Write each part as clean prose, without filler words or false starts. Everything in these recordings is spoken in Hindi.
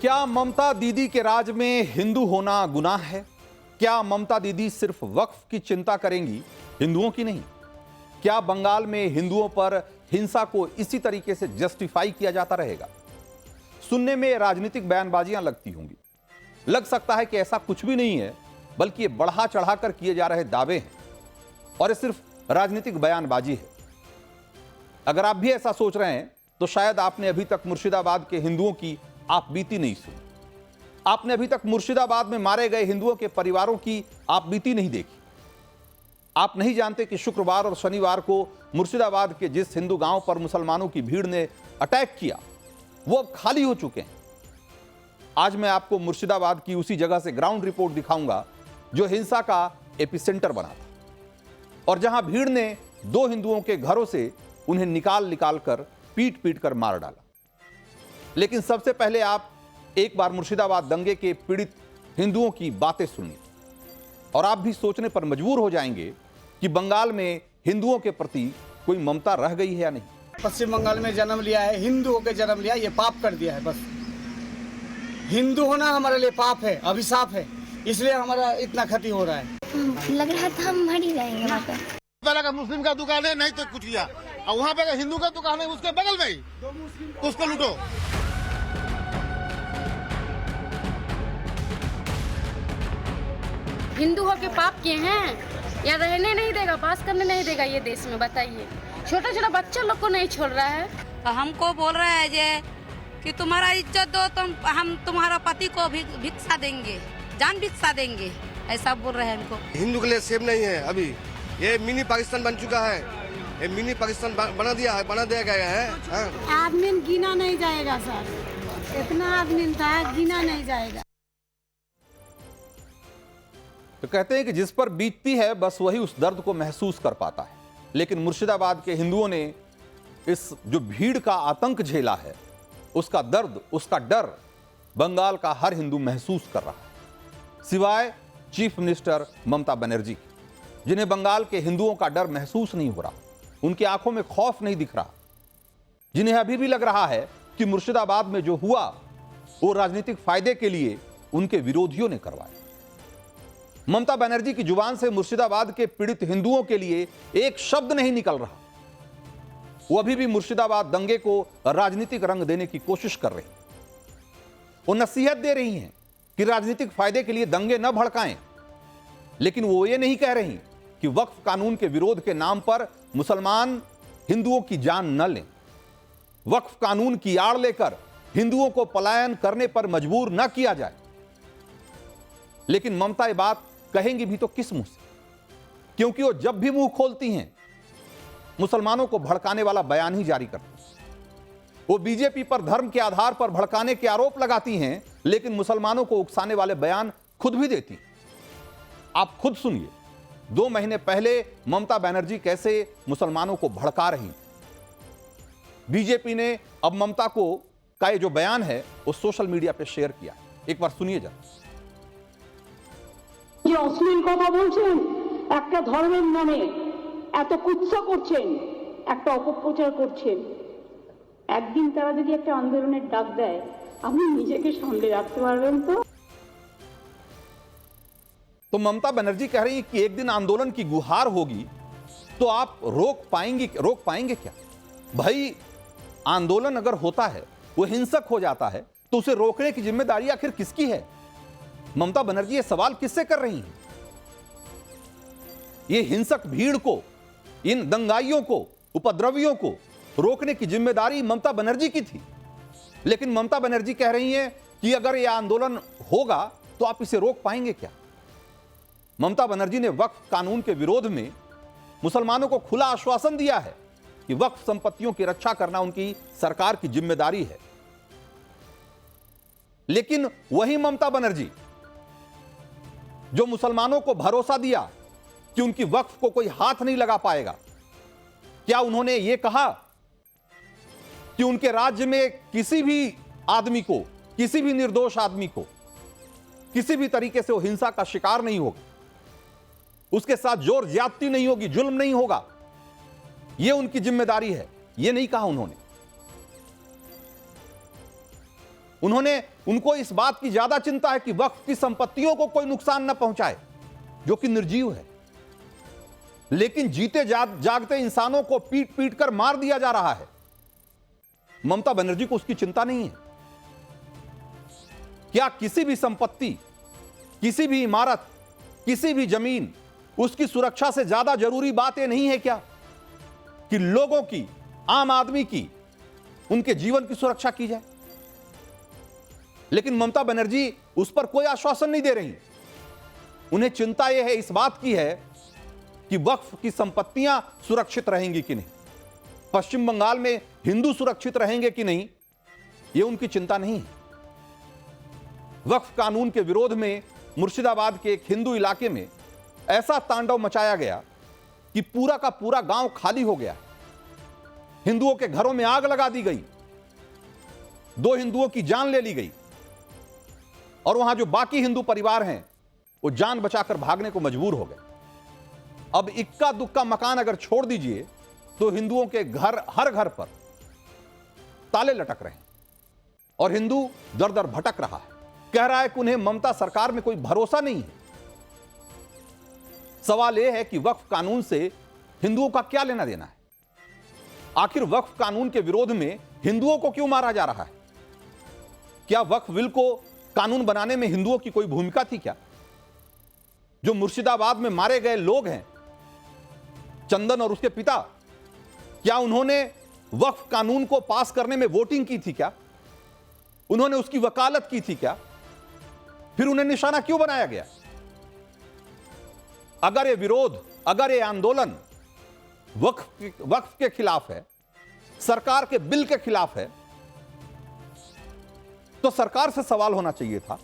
क्या ममता दीदी के राज में हिंदू होना गुनाह है? क्या ममता दीदी सिर्फ वक्फ की चिंता करेंगी, हिंदुओं की नहीं? क्या बंगाल में हिंदुओं पर हिंसा को इसी तरीके से जस्टिफाई किया जाता रहेगा? सुनने में राजनीतिक बयानबाजियां लगती होंगी। लग सकता है कि ऐसा कुछ भी नहीं है, बल्कि ये बढ़ा चढ़ाकर किए जा रहे दावे हैं और ये सिर्फ राजनीतिक बयानबाजी है। अगर आप भी ऐसा सोच रहे हैं तो शायद आपने अभी तक मुर्शिदाबाद के हिंदुओं की आप बीती नहीं सुनी। आपने अभी तक मुर्शिदाबाद में मारे गए हिंदुओं के परिवारों की आप बीती नहीं देखी। आप नहीं जानते कि शुक्रवार और शनिवार को मुर्शिदाबाद के जिस हिंदू गांव पर मुसलमानों की भीड़ ने अटैक किया वो अब खाली हो चुके हैं। आज मैं आपको मुर्शिदाबाद की उसी जगह से ग्राउंड रिपोर्ट दिखाऊंगा जो हिंसा का एपिसेंटर बना था और जहां भीड़ ने दो हिंदुओं के घरों से उन्हें निकाल कर पीट पीट कर मार डाला। लेकिन सबसे पहले आप एक बार मुर्शिदाबाद दंगे के पीड़ित हिंदुओं की बातें सुनिए और आप भी सोचने पर मजबूर हो जाएंगे कि बंगाल में हिंदुओं के प्रति कोई ममता रह गई है या नहीं। पश्चिम बंगाल में जन्म लिया है, हिंदू होकर जन्म लिया, ये पाप कर दिया है। बस हिंदू होना हमारे लिए पाप है, अभिशाप है, इसलिए हमारा इतना क्षति हो रहा है। लग रहा था हम मर ही जाएंगे वहाँ पे। पहले का मुस्लिम का दुकान है, नहीं तो कुछ किया, और वहाँ पे हिंदू का दुकान है उसके बगल में ही, तो उसको लूटो। हिंदू होके पाप किए हैं या रहने नहीं देगा, पास करने नहीं देगा ये देश में? बताइए, छोटा छोटा बच्चा लोग को नहीं छोड़ रहा है। तो हमको बोल रहा है जे कि तुम्हारा इज्जत दो, हम तुम्हारा पति को भिक्षा देंगे, जान भिक्षा देंगे, ऐसा बोल रहे हैं हमको। हिंदू के लिए सेफ नहीं है। अभी ये मिनी पाकिस्तान बन चुका है, ये मिनी पाकिस्तान बना दिया गया है। आदमी गिना नहीं जाएगा सर, इतना आदमी था गिना नहीं जाएगा। तो कहते हैं कि जिस पर बीतती है बस वही उस दर्द को महसूस कर पाता है। लेकिन मुर्शिदाबाद के हिंदुओं ने इस जो भीड़ का आतंक झेला है, उसका दर्द, उसका डर बंगाल का हर हिंदू महसूस कर रहा है, सिवाय चीफ मिनिस्टर ममता बनर्जी की, जिन्हें बंगाल के हिंदुओं का डर महसूस नहीं हो रहा, उनकी आंखों में खौफ नहीं दिख रहा, जिन्हें अभी भी लग रहा है कि मुर्शिदाबाद में जो हुआ वो राजनीतिक फायदे के लिए उनके विरोधियों ने करवाया। ममता बनर्जी की जुबान से मुर्शिदाबाद के पीड़ित हिंदुओं के लिए एक शब्द नहीं निकल रहा। वो अभी भी मुर्शिदाबाद दंगे को राजनीतिक रंग देने की कोशिश कर रही हैं। वो नसीहत दे रही हैं कि राजनीतिक फायदे के लिए दंगे न भड़काएं, लेकिन वो ये नहीं कह रही कि वक्फ कानून के विरोध के नाम पर मुसलमान हिंदुओं की जान न लें, वक्फ कानून की आड़ लेकर हिंदुओं को पलायन करने पर मजबूर न किया जाए। लेकिन ममता ये बात कहेंगी भी तो किस मुंह से? क्योंकि वो जब भी मुंह खोलती हैं मुसलमानों को भड़काने वाला बयान ही जारी करती हैं। वो बीजेपी पर धर्म के आधार पर भड़काने के आरोप लगाती हैं, लेकिन मुसलमानों को उकसाने वाले बयान खुद भी देती हैं। आप खुद सुनिए 2 महीने पहले ममता बनर्जी कैसे मुसलमानों को भड़का रही। बीजेपी ने अब ममता को का ये जो बयान है वो सोशल मीडिया पे शेयर किया। एक बार सुनिए जरा। যে অশ্লীল কথা বলছেন, একটা ধর্মের নামে এত কুৎসা করছেন, একটা অপপ্রচার করছেন, একদিন তারা যদি একটা আন্দোলনের ডাক দেয় আপনি নিজেকে সামলে রাখতে পারবেন তো? तो ममता बनर्जी कह रही है कि एक दिन आंदोलन की गुहार होगी तो आप रोक पाएंगे क्या? भाई आंदोलन अगर होता है, वो हिंसक हो जाता है, तो उसे रोकने की जिम्मेदारी आखिर किसकी है? ममता बनर्जी ये सवाल किससे कर रही हैं? ये हिंसक भीड़ को, इन दंगाइयों को, उपद्रवियों को रोकने की जिम्मेदारी ममता बनर्जी की थी। लेकिन ममता बनर्जी कह रही हैं कि अगर यह आंदोलन होगा तो आप इसे रोक पाएंगे क्या? ममता बनर्जी ने वक्फ कानून के विरोध में मुसलमानों को खुला आश्वासन दिया है कि वक्फ संपत्तियों की रक्षा करना उनकी सरकार की जिम्मेदारी है। लेकिन वही ममता बनर्जी जो मुसलमानों को भरोसा दिया कि उनकी वक्फ को कोई हाथ नहीं लगा पाएगा, क्या उन्होंने यह कहा कि उनके राज्य में किसी भी आदमी को, किसी भी निर्दोष आदमी को किसी भी तरीके से वो हिंसा का शिकार नहीं होगा, उसके साथ जोर ज्यादती नहीं होगी, जुल्म नहीं होगा, यह उनकी जिम्मेदारी है? यह नहीं कहा उन्होंने। उनको इस बात की ज्यादा चिंता है कि वक्फ की संपत्तियों को कोई नुकसान न पहुंचाए, जो कि निर्जीव है। लेकिन जीते जागते इंसानों को पीट पीट कर मार दिया जा रहा है। ममता बनर्जी को उसकी चिंता नहीं है। क्या किसी भी संपत्ति, किसी भी इमारत, किसी भी जमीन, उसकी सुरक्षा से ज्यादा जरूरी बात यह नहीं है क्या कि लोगों की, आम आदमी की, उनके जीवन की सुरक्षा की जाए? लेकिन ममता बनर्जी उस पर कोई आश्वासन नहीं दे रही। उन्हें चिंता यह है, इस बात की है कि वक्फ की संपत्तियां सुरक्षित रहेंगी कि नहीं, पश्चिम बंगाल में हिंदू सुरक्षित रहेंगे कि नहीं, यह उनकी चिंता नहीं है। वक्फ कानून के विरोध में मुर्शिदाबाद के एक हिंदू इलाके में ऐसा तांडव मचाया गया कि पूरा का पूरा गांव खाली हो गया। हिंदुओं के घरों में आग लगा दी गई, 2 हिंदुओं की जान ले ली गई, और वहां जो बाकी हिंदू परिवार हैं वो जान बचाकर भागने को मजबूर हो गए। अब इक्का दुक्का मकान अगर छोड़ दीजिए तो हिंदुओं के घर, हर घर पर ताले लटक रहे हैं और हिंदू दर दर भटक रहा है। कह रहा है कि उन्हें ममता सरकार में कोई भरोसा नहीं है। सवाल यह है कि वक्फ कानून से हिंदुओं का क्या लेना देना है? आखिर वक्फ कानून के विरोध में हिंदुओं को क्यों मारा जा रहा है? क्या वक्फ बिल को कानून बनाने में हिंदुओं की कोई भूमिका थी क्या? जो मुर्शिदाबाद में मारे गए लोग हैं, चंदन और उसके पिता, क्या उन्होंने वक्फ कानून को पास करने में वोटिंग की थी क्या? उन्होंने उसकी वकालत की थी क्या? फिर उन्हें निशाना क्यों बनाया गया? अगर ये विरोध, अगर ये आंदोलन वक्फ के खिलाफ है, सरकार के बिल के खिलाफ है, तो सरकार से सवाल होना चाहिए था,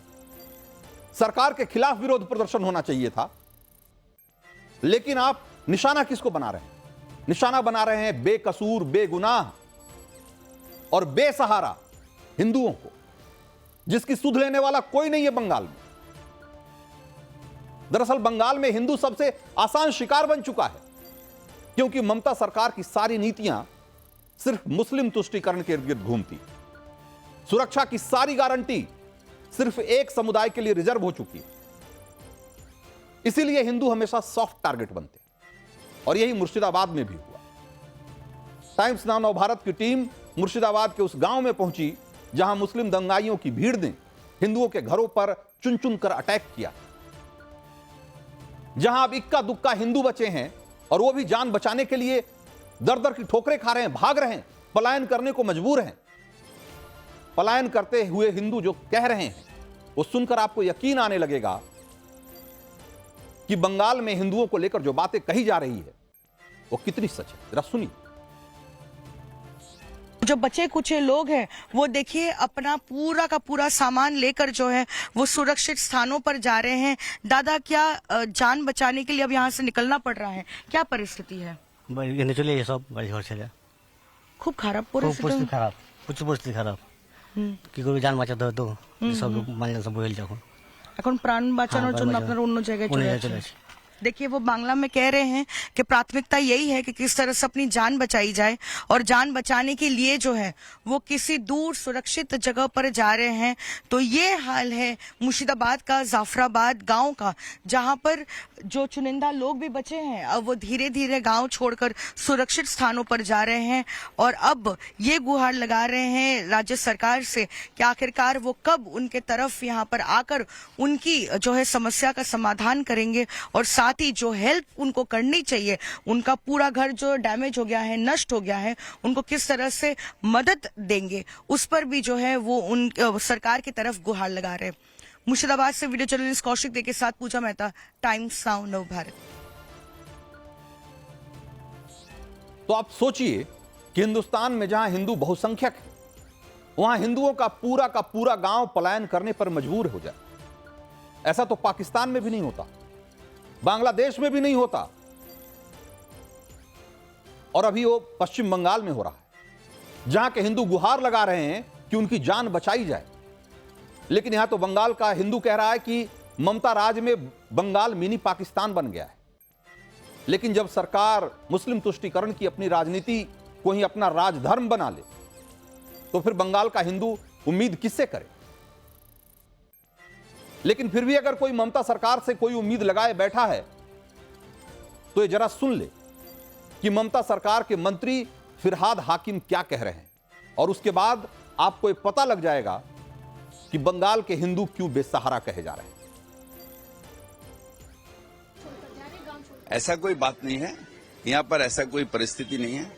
सरकार के खिलाफ विरोध प्रदर्शन होना चाहिए था। लेकिन आप निशाना किसको बना रहे हैं? निशाना बना रहे हैं बेकसूर, बेगुनाह और बेसहारा हिंदुओं को, जिसकी सुध लेने वाला कोई नहीं है बंगाल में। दरअसल बंगाल में हिंदू सबसे आसान शिकार बन चुका है, क्योंकि ममता सरकार की सारी नीतियां सिर्फ मुस्लिम तुष्टीकरण के इर्द गिर्द घूमती। सुरक्षा की सारी गारंटी सिर्फ एक समुदाय के लिए रिजर्व हो चुकी है। इसीलिए हिंदू हमेशा सॉफ्ट टारगेट बनते, और यही मुर्शिदाबाद में भी हुआ। टाइम्स नाउ नवभारत की टीम मुर्शिदाबाद के उस गांव में पहुंची जहां मुस्लिम दंगाइयों की भीड़ ने हिंदुओं के घरों पर चुन चुन कर अटैक किया, जहां अब इक्का दुक्का हिंदू बचे हैं और वो भी जान बचाने के लिए दर दर की ठोकरें खा रहे हैं, भाग रहे हैं, पलायन करने को मजबूर हैं। पलायन करते हुए हिंदू जो कह रहे हैं वो सुनकर आपको यकीन आने लगेगा कि बंगाल में हिंदुओं को लेकर जो बातें कही जा रही है वो कितनी सच है। जरा सुनिए। जो बचे कुछ लोग हैं वो देखिए अपना पूरा का पूरा सामान लेकर जो है वो सुरक्षित स्थानों पर जा रहे हैं। दादा, क्या जान बचाने के लिए अब यहाँ से निकलना पड़ रहा है? क्या परिस्थिति है? चले सब খুব খারাপ পরিস্থিতি। খারাপ, প্রচুর পরিস্থিতি খারাপ। কি করে জান বাঁচাতে হতো, সব মানুষ সব বইল যখন। এখন প্রাণ বাঁচানোর জন্য আপনারা অন্য জায়গায় চলে যাচ্ছেন। देखिए, वो बांग्ला में कह रहे हैं कि प्राथमिकता यही है कि किस तरह से अपनी जान बचाई जाए, और जान बचाने के लिए जो है वो किसी दूर सुरक्षित जगह पर जा रहे हैं। तो ये हाल है मुर्शिदाबाद का, जाफराबाद गांव का, जहां पर जो चुनिंदा लोग भी बचे हैं अब वो धीरे धीरे गांव छोड़कर सुरक्षित स्थानों पर जा रहे हैं, और अब ये गुहार लगा रहे हैं राज्य सरकार से कि आखिरकार वो कब उनके तरफ यहाँ पर आकर उनकी जो है समस्या का समाधान करेंगे, और साथ ही जो हेल्प उनको करनी चाहिए, उनका पूरा घर जो डैमेज हो गया है, नष्ट हो गया है, उनको किस तरह से मदद देंगे, उस पर भी जो है वो उन सरकार की तरफ गुहार लगा रहे हैं। मुर्शिदाबाद से वीडियो जर्नलिस्ट कौशिक दे के साथ पूजा मेहता, टाइम्स नाउ नवभारत। तो आप सोचिए कि हिंदुस्तान में जहां हिंदू बहुसंख्यक है, वहां हिंदुओं का पूरा गांव पलायन करने पर मजबूर हो जाए। ऐसा तो पाकिस्तान में भी नहीं होता, बांग्लादेश में भी नहीं होता, और अभी वो पश्चिम बंगाल में हो रहा है, जहां के हिंदू गुहार लगा रहे हैं कि उनकी जान बचाई जाए। लेकिन यहां तो बंगाल का हिंदू कह रहा है कि ममता राज में बंगाल मिनी पाकिस्तान बन गया है। लेकिन जब सरकार मुस्लिम तुष्टीकरण की अपनी राजनीति को ही अपना राजधर्म बना ले, तो फिर बंगाल का हिंदू उम्मीद किससे करें? लेकिन फिर भी अगर कोई ममता सरकार से कोई उम्मीद लगाए बैठा है तो ये जरा सुन ले कि ममता सरकार के मंत्री फिरहाद हाकिम क्या कह रहे हैं, और उसके बाद आपको ये पता लग जाएगा कि बंगाल के हिंदू क्यों बेसहारा कहे जा रहे हैं। ऐसा कोई बात नहीं है, यहाँ पर ऐसा कोई परिस्थिति नहीं है।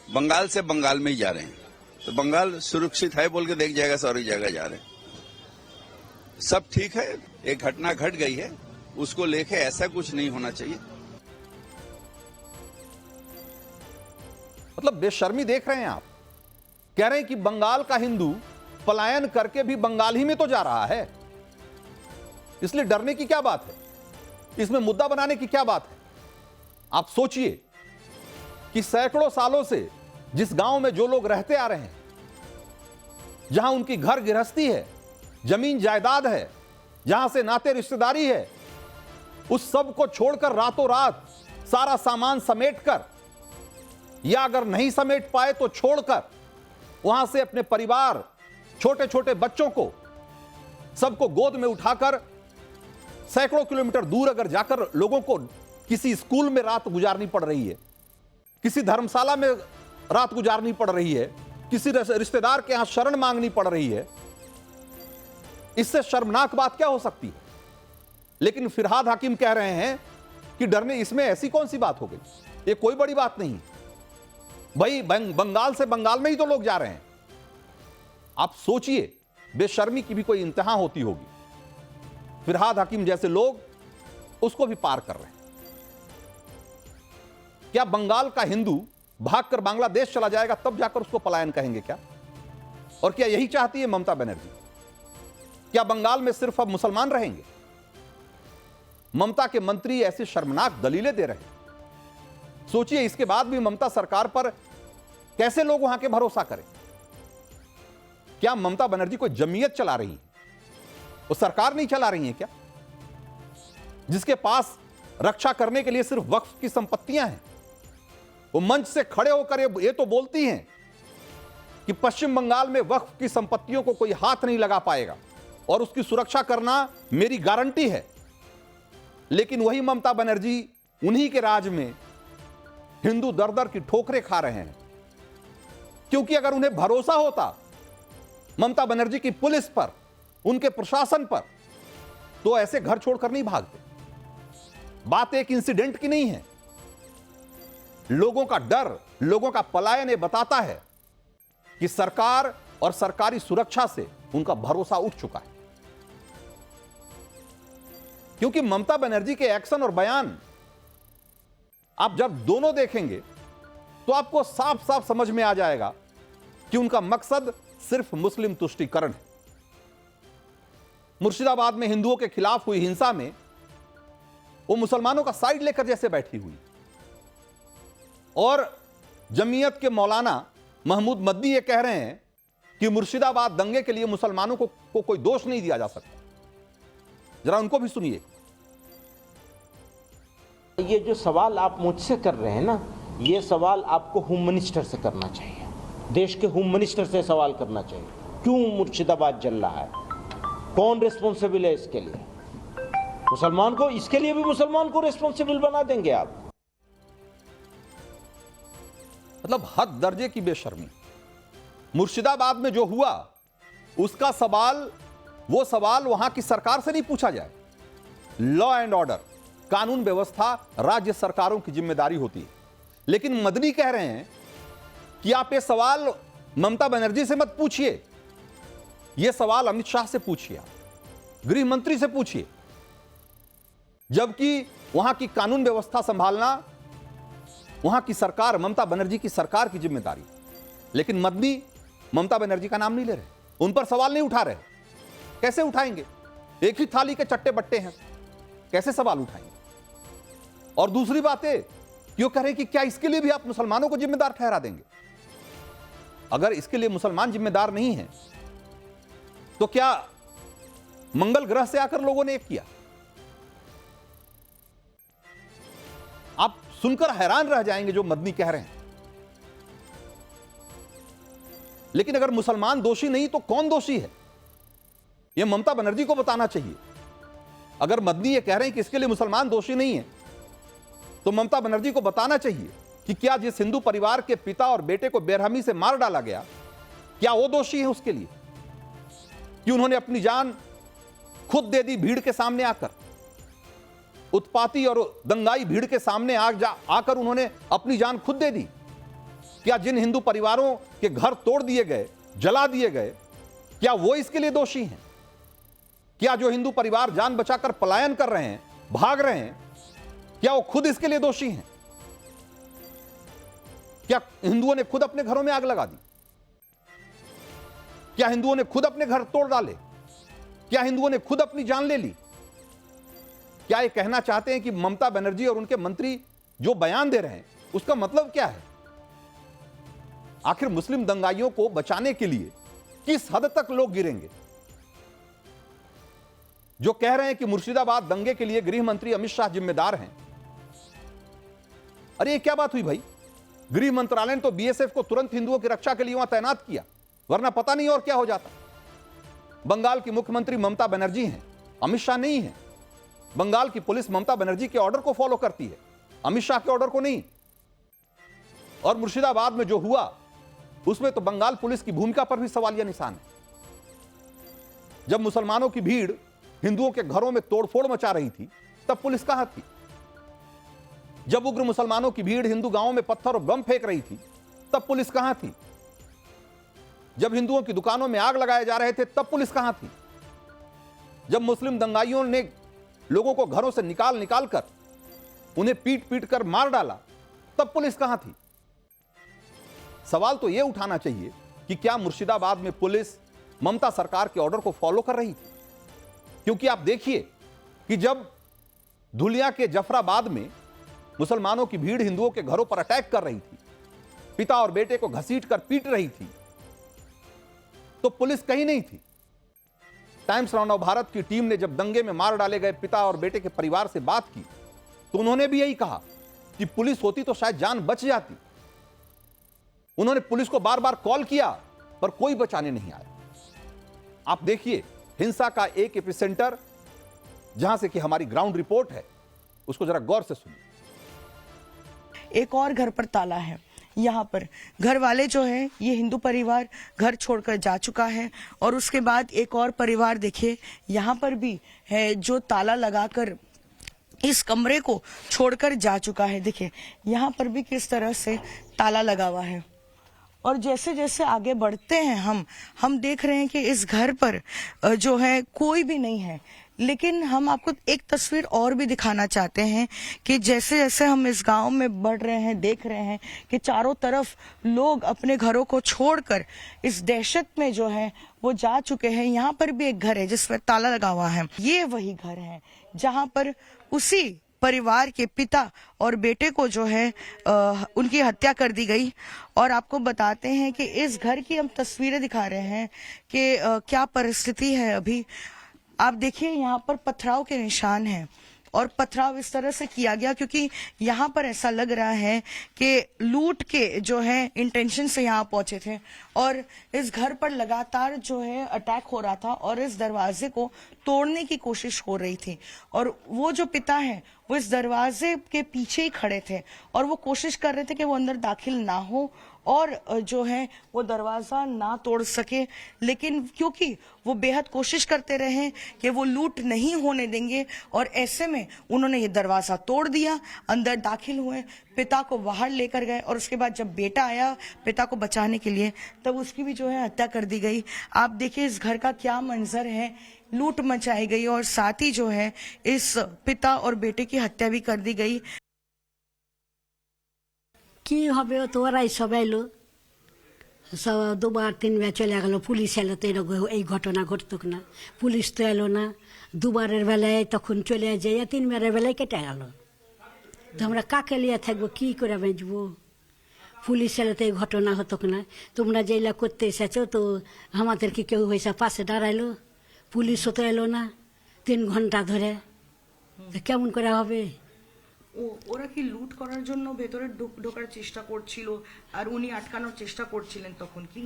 बंगाल से बंगाल में ही जा रहे हैं, तो बंगाल सुरक्षित है बोल के देख जाएगा, सारी जगह जा रहे हैं, सब ठीक है। एक घटना घट गई है, उसको लेके ऐसा कुछ नहीं होना चाहिए। मतलब बेशर्मी देख रहे हैं आप। कह रहे हैं कि बंगाल का हिंदू पलायन करके भी बंगाल ही में तो जा रहा है, इसलिए डरने की क्या बात है, इसमें मुद्दा बनाने की क्या बात है। आप सोचिए कि सैकड़ों सालों से जिस गांव में जो लोग रहते आ रहे हैं, जहां उनकी घर गृहस्थी है, जमीन जायदाद है, जहां से नाते रिश्तेदारी है, उस सब को छोड़कर रातों रात सारा सामान समेटकर, या अगर नहीं समेट पाए तो छोड़कर, वहां से अपने परिवार, छोटे छोटे बच्चों को सबको गोद में उठाकर सैकड़ों किलोमीटर दूर अगर जाकर लोगों को किसी स्कूल में रात गुजारनी पड़ रही है, किसी धर्मशाला में रात गुजारनी पड़ रही है, किसी रिश्तेदार के यहां शरण मांगनी पड़ रही है, इससे शर्मनाक बात क्या हो सकती है। लेकिन फिरहाद हाकिम कह रहे हैं कि डरने, इसमें ऐसी कौन सी बात हो गई, ये कोई बड़ी बात नहीं। भाई बंगाल से बंगाल में ही तो लोग जा रहे हैं। आप सोचिए, बेशर्मी की भी कोई इंतहा होती होगी। फिरहाद हाकिम जैसे लोग उसको भी पार कर रहे हैं। क्या बंगाल का हिंदू भागकर बांग्लादेश चला जाएगा तब जाकर उसको पलायन कहेंगे क्या? और क्या यही चाहती है ममता बनर्जी? क्या बंगाल में सिर्फ अब मुसलमान रहेंगे? ममता के मंत्री ऐसी शर्मनाक दलीलें दे रहे हैं। सोचिए, इसके बाद भी ममता सरकार पर कैसे लोग वहां के भरोसा करें। क्या ममता बनर्जी कोई जमीयत चला रही है, वो सरकार नहीं चला रही है क्या? जिसके पास रक्षा करने के लिए सिर्फ वक्फ की संपत्तियां हैं, वो मंच से खड़े होकर ये तो बोलती हैं कि पश्चिम बंगाल में वक्फ की संपत्तियों को कोई हाथ नहीं लगा पाएगा और उसकी सुरक्षा करना मेरी गारंटी है। लेकिन वही ममता बनर्जी उन्हीं के राज में हिंदू दर दर की ठोकरें खा रहे हैं, क्योंकि अगर उन्हें भरोसा होता ममता बनर्जी की पुलिस पर, उनके प्रशासन पर, तो ऐसे घर छोड़कर नहीं भागते। बात एक इंसिडेंट की नहीं है। लोगों का डर, लोगों का पलायन ये बताता है कि सरकार और सरकारी सुरक्षा से उनका भरोसा उठ चुका है। क्योंकि ममता बनर्जी के एक्शन और बयान आप जब दोनों देखेंगे तो आपको साफ साफ समझ में आ जाएगा कि उनका मकसद सिर्फ मुस्लिम तुष्टीकरण है। मुर्शिदाबाद में हिंदुओं के खिलाफ हुई हिंसा में वो मुसलमानों का साइड लेकर जैसे बैठी हुई, और जमीयत के मौलाना महमूद मदनी ये कह रहे हैं कि मुर्शिदाबाद दंगे के लिए मुसलमानों को कोई दोष नहीं दिया जा सकता। जरा उनको भी सुनिए। ये जो सवाल आप मुझसे कर रहे हैं ना, ये सवाल आपको होम मिनिस्टर से करना चाहिए, देश के होम मिनिस्टर से सवाल करना चाहिए। क्यों मुर्शिदाबाद जल रहा है, कौन रिस्पॉन्सिबल है इसके लिए? मुसलमान को, इसके लिए भी मुसलमान को रिस्पॉन्सिबल बना देंगे आप? मतलब हद दर्जे की बेशर्मी। मुर्शिदाबाद में जो हुआ उसका सवाल, वो सवाल वहां की सरकार से नहीं पूछा जाए। लॉ एंड ऑर्डर, कानून व्यवस्था राज्य सरकारों की जिम्मेदारी होती है। लेकिन मदनी कह रहे हैं कि आप ये सवाल ममता बनर्जी से मत पूछिए, ये सवाल अमित शाह से पूछिए, गृह मंत्री से पूछिए, जबकि वहां की कानून व्यवस्था संभालना वहां की सरकार, ममता बनर्जी की सरकार की जिम्मेदारी। लेकिन मदनी ममता बनर्जी का नाम नहीं ले रहे, उन पर सवाल नहीं उठा रहे। कैसे उठाएंगे? एक ही थाली के चट्टे बट्टे हैं, कैसे सवाल उठाएंगे? और दूसरी बात है, क्यों कह रहे हैं कि क्या इसके लिए भी आप मुसलमानों को जिम्मेदार ठहरा देंगे? अगर इसके लिए मुसलमान जिम्मेदार नहीं है तो क्या मंगल ग्रह से आकर लोगों ने एक किया? आप सुनकर हैरान रह जाएंगे जो मदनी कह रहे हैं। लेकिन अगर मुसलमान दोषी नहीं तो कौन दोषी है, यह ममता बनर्जी को बताना चाहिए। अगर मदनी ये कह रहे हैं कि इसके लिए मुसलमान दोषी नहीं है, तो ममता बनर्जी को बताना चाहिए कि क्या जिस हिंदू परिवार के पिता और बेटे को बेरहमी से मार डाला गया, क्या वो दोषी है उसके लिए कि उन्होंने अपनी जान खुद दे दी भीड़ के सामने आकर, उत्पाती और दंगाई भीड़ के सामने आकर उन्होंने अपनी जान खुद दे दी। क्या जिन हिंदू परिवारों के घर तोड़ दिए गए, जला दिए गए, क्या वो इसके लिए दोषी हैं? क्या जो हिंदू परिवार जान बचाकर पलायन कर रहे हैं, भाग रहे हैं, क्या वो खुद इसके लिए दोषी हैं? क्या हिंदुओं ने खुद अपने घरों में आग लगा दी? क्या हिंदुओं ने खुद अपने घर तोड़ डाले? क्या हिंदुओं ने खुद अपनी जान ले ली? क्या ये कहना चाहते हैं कि ममता बनर्जी और उनके मंत्री जो बयान दे रहे हैं उसका मतलब क्या है? आखिर मुस्लिम दंगाइयों को बचाने के लिए किस हद तक लोग गिरेंगे? जो कह रहे हैं कि मुर्शिदाबाद दंगे के लिए गृह मंत्री अमित शाह जिम्मेदार हैं, अरे ये क्या बात हुई भाई? गृह मंत्रालय ने तो बीएसएफ को तुरंत हिंदुओं की रक्षा के लिए वहां तैनात किया, वरना पता नहीं और क्या हो जाता। बंगाल की मुख्यमंत्री ममता बनर्जी हैं, अमित शाह नहीं है। बंगाल की पुलिस ममता बनर्जी के ऑर्डर को फॉलो करती है, अमित शाह के ऑर्डर को नहीं। और मुर्शिदाबाद में जो हुआ उसमें तो बंगाल पुलिस की भूमिका पर भी सवालिया निशान है। जब मुसलमानों की भीड़ हिंदुओं के घरों में तोड़फोड़ मचा रही थी, तब पुलिस कहां थी? जब उग्र मुसलमानों की भीड़ हिंदू गांवों में पत्थर और बम फेंक रही थी, तब पुलिस कहां थी? जब हिंदुओं की दुकानों में आग लगाए जा रहे थे, तब पुलिस कहां थी? जब मुस्लिम दंगाइयों ने लोगों को घरों से निकाल कर उन्हें पीट पीट कर मार डाला, तब पुलिस कहां थी? सवाल तो यह उठाना चाहिए कि क्या मुर्शिदाबाद में पुलिस ममता सरकार के ऑर्डर को फॉलो कर रही थी? क्योंकि आप देखिए कि जब धुलिया के जफराबाद में मुसलमानों की भीड़ हिंदुओं के घरों पर अटैक कर रही थी, पिता और बेटे को घसीट कर पीट रही थी, तो पुलिस कहीं नहीं थी। टाइम्स नाउ भारत की टीम ने जब दंगे में मार डाले गए पिता और बेटे के परिवार से बात की, तो उन्होंने भी यही कहा कि पुलिस होती तो शायद जान बच जाती। उन्होंने पुलिस को बार बार कॉल किया, पर कोई बचाने नहीं आया। आप देखिए हिंसा का एक एपिसेंटर, जहां से कि हमारी ग्राउंड रिपोर्ट है, उसको जरा गौर से सुनिए। एक और घर पर ताला है। यहाँ पर घर वाले जो है, ये हिंदू परिवार घर छोड़कर जा चुका है, और उसके बाद एक और परिवार देखिए यहाँ पर भी है जो ताला लगाकर इस कमरे को छोड़कर जा चुका है। देखिए यहाँ पर भी किस तरह से ताला लगा हुआ है। और जैसे जैसे आगे बढ़ते हैं हम देख रहे हैं कि इस घर पर जो है कोई भी नहीं है। लेकिन हम आपको एक तस्वीर और भी दिखाना चाहते हैं कि जैसे जैसे हम इस गांव में बढ़ रहे हैं, देख रहे हैं कि चारों तरफ लोग अपने घरों को छोड़कर इस दहशत में जो है वो जा चुके हैं। यहाँ पर भी एक घर है जिस पर ताला लगा हुआ है। ये वही घर है जहाँ पर उसी परिवार के पिता और बेटे को जो है उनकी हत्या कर दी गई। और आपको बताते हैं कि इस घर की हम तस्वीरें दिखा रहे हैं कि क्या परिस्थिति है अभी। आप देखिए यहाँ पर पथराव के निशान हैं, और पथराव इस तरह से किया गया क्योंकि यहाँ पर ऐसा लग रहा है कि लूट के जो है इंटेंशन से यहाँ पहुंचे थे, और इस घर पर लगातार जो है अटैक हो रहा था और इस दरवाजे को तोड़ने की कोशिश हो रही थी। और वो जो पिता है वो इस दरवाजे के पीछे ही खड़े थे और वो कोशिश कर रहे थे कि वो अंदर दाखिल ना हो और जो है वो दरवाजा ना तोड़ सके। लेकिन क्योंकि वो बेहद कोशिश करते रहे कि वो लूट नहीं होने देंगे, और ऐसे में उन्होंने ये दरवाजा तोड़ दिया, अंदर दाखिल हुए, पिता को बाहर लेकर गए, और उसके बाद जब बेटा आया पिता को बचाने के लिए, तब उसकी भी जो है हत्या कर दी गई। आप देखिए इस घर का क्या मंजर है, लूट मचाई गई और साथ ही जो है इस पिता और बेटे की हत्या भी कर दी गई। কি হবে তো ওরাই সব এলো, সব দুবার তিনবার চলে গেল, পুলিশ এলো তো এরকম এই ঘটনা ঘটতো না, পুলিশ তো এলো না। দুবারের বেলায় তখন চলে যাইয়া তিনবারের বেলায় কেটে গেল, তো আমরা কাকে লিয়ে থাকবো, কি করে বেঁচবো? পুলিশ এলো তো এই ঘটনা হতো না। তোমরা যেগুলা করতে এসেছো তো আমাদের কি কেউ হয়েছে পাশে দাঁড়াইলো? পুলিশও তো এলো না 3 ঘন্টা ধরে, কেমন করে হবে? ওরা কি লুট করার জন্য ভেতরে ঢোকার চেষ্টা করছিল আর উনি আটকানোর চেষ্টা করছিলেন তখন কি?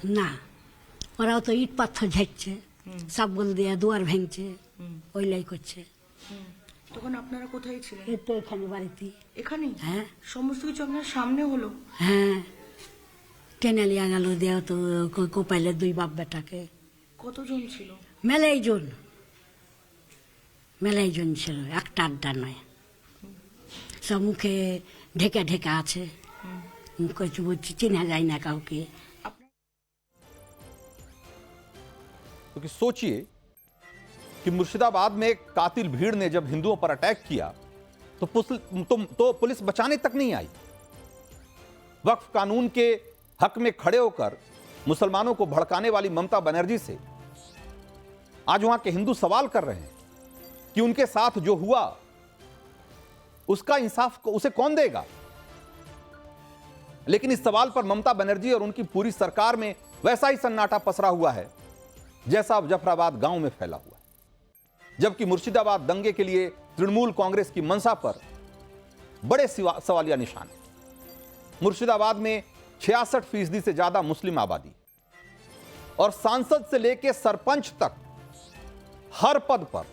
না, ওরাও তো ইট পাথর ঝাড়ছে, সাবল দিয়ে দুয়ার ভেঙছে, ওইলাই করছে। তখন আপনারা কোথায় ছিলেন? এই তো এখানে বাড়িতে। এখানে? হ্যাঁ। সমস্ত কিছু আপনার সামনে হলো? হ্যাঁ, টেনে লিয়া গেল, দেওয়া তো কোপাইলে 2 বাপ বেটাকে। কতজন ছিল? মেলাই জন ছিল, একটা আড্ডা নয়। সব মুখে ঢেকে ঢেকে আছে, কিছু বলছি চিনা যায় না কাউকে। क्योंकि सोचिए कि मुर्शिदाबाद में एक कातिल भीड़ ने जब हिंदुओं पर अटैक किया तो पुलिस बचाने तक नहीं आई। वक्फ कानून के हक में खड़े होकर मुसलमानों को भड़काने वाली ममता बनर्जी से आज वहां के हिंदू सवाल कर रहे हैं कि उनके साथ जो हुआ उसका इंसाफ उसे कौन देगा। लेकिन इस सवाल पर ममता बनर्जी और उनकी पूरी सरकार में वैसा ही सन्नाटा पसरा हुआ है जैसा अब जफराबाद गांव में फैला हुआ है। जबकि मुर्शिदाबाद दंगे के लिए तृणमूल कांग्रेस की मंशा पर बड़े सवालिया निशान है। मुर्शिदाबाद में 66% से ज्यादा मुस्लिम आबादी और सांसद से लेकर सरपंच तक हर पद पर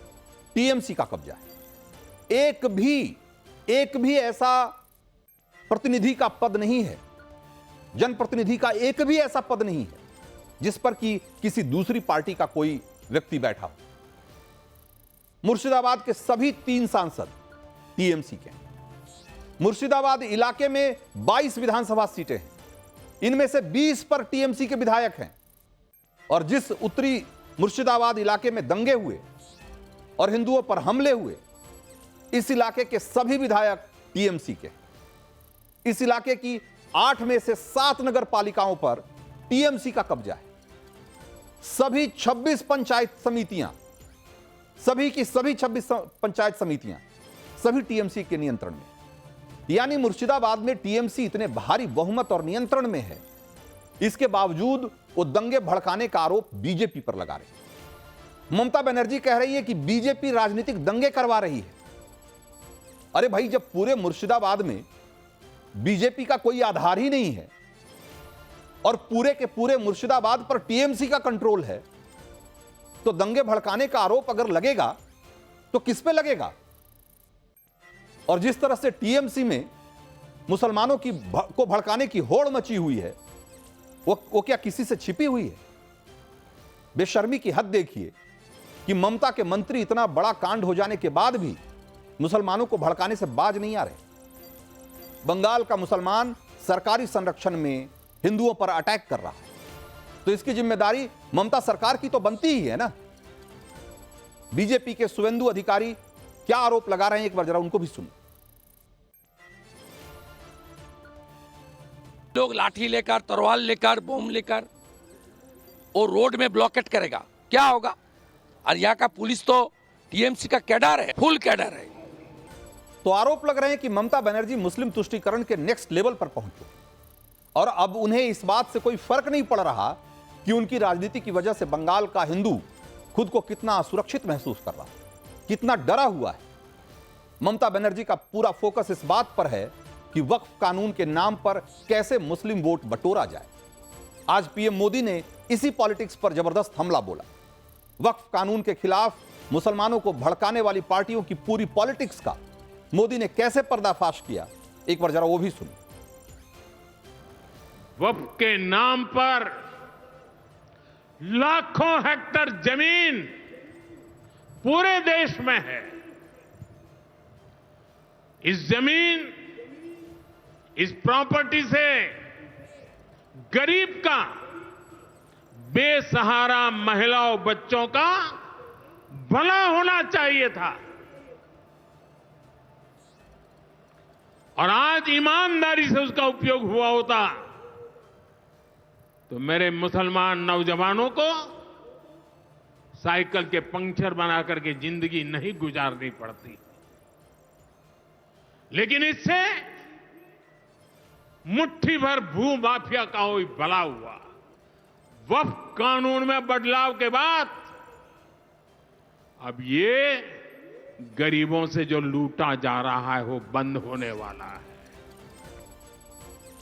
टीएमसी का कब्जा है। एक भी ऐसा प्रतिनिधि का पद नहीं है, जनप्रतिनिधि का एक भी ऐसा पद नहीं है जिस पर कि किसी दूसरी पार्टी का कोई व्यक्ति बैठा हो। मुर्शिदाबाद के सभी 3 सांसद टीएमसी के हैं। मुर्शिदाबाद इलाके में 22 विधानसभा सीटें हैं, इनमें से 20 पर टीएमसी के विधायक हैं। और जिस उत्तरी मुर्शिदाबाद इलाके में दंगे हुए और हिंदुओं पर हमले हुए, इस इलाके के सभी विधायक टीएमसी के। इस इलाके की 8 में से 7 नगर पालिकाओं पर टीएमसी का कब्जा है। सभी 26 पंचायत समितियां, सभी की सभी 26 पंचायत समितियां सभी टीएमसी के नियंत्रण में। यानी मुर्शिदाबाद में टीएमसी इतने भारी बहुमत और नियंत्रण में है, इसके बावजूद वो दंगे भड़काने का आरोप बीजेपी पर लगा रहे। ममता बनर्जी कह रही है कि बीजेपी राजनीतिक दंगे करवा रही है। अरे भाई, जब पूरे मुर्शिदाबाद में बीजेपी का कोई आधार ही नहीं है और पूरे के पूरे मुर्शिदाबाद पर टीएमसी का कंट्रोल है, तो दंगे भड़काने का आरोप अगर लगेगा तो किस पे लगेगा। और जिस तरह से टीएमसी में मुसलमानों को भड़काने की होड़ मची हुई है, वो क्या किसी से छिपी हुई है। बेशर्मी की हद देखिए कि ममता के मंत्री इतना बड़ा कांड हो जाने के बाद भी मुसलमानों को भड़काने से बाज नहीं आ रहे। बंगाल का मुसलमान सरकारी संरक्षण में हिंदुओं पर अटैक कर रहा है, तो इसकी जिम्मेदारी ममता सरकार की तो बनती ही है ना। बीजेपी के सुवेंदु अधिकारी क्या आरोप लगा रहे हैं, एक बार जरा उनको भी सुनो। लोग लाठी लेकर, तलवार लेकर, बम लेकर और रोड में ब्लॉकेट करेगा, क्या होगा। और यहाँ का पुलिस तो टीएमसी का कैडर है, फुल कैडर है। तो आरोप लग रहे हैं कि ममता बनर्जी मुस्लिम तुष्टीकरण के नेक्स्ट लेवल पर पहुंच चुकी और अब उन्हें इस बात से कोई फर्क नहीं पड़ रहा कि उनकी राजनीति की वजह से बंगाल का हिंदू खुद को कितना असुरक्षित महसूस कर रहा है, कितना डरा हुआ है। ममता बनर्जी का पूरा फोकस इस बात पर है कि वक्फ कानून के नाम पर कैसे मुस्लिम वोट बटोरा जाए। आज पीएम मोदी ने इसी पॉलिटिक्स पर जबरदस्त हमला बोला। वक्फ कानून के खिलाफ मुसलमानों को भड़काने वाली पार्टियों की पूरी पॉलिटिक्स का मोदी ने कैसे पर्दाफाश किया, एक बार जरा वो भी सुनिए। वक्फ के नाम पर लाखों हेक्टेयर जमीन पूरे देश में है। इस जमीन, इस प्रॉपर्टी से गरीब का, बेसहारा महिलाओं बच्चों का भला होना चाहिए था। और आज ईमानदारी से उसका उपयोग हुआ होता तो मेरे मुसलमान नौजवानों को साइकिल के पंक्चर बना करके जिंदगी नहीं गुजारनी पड़ती। लेकिन इससे मुट्ठी भर भू माफिया का कोई भला हुआ। वक्फ कानून में बदलाव के बाद अब ये गरीबों से जो लूटा जा रहा है वो बंद होने वाला है।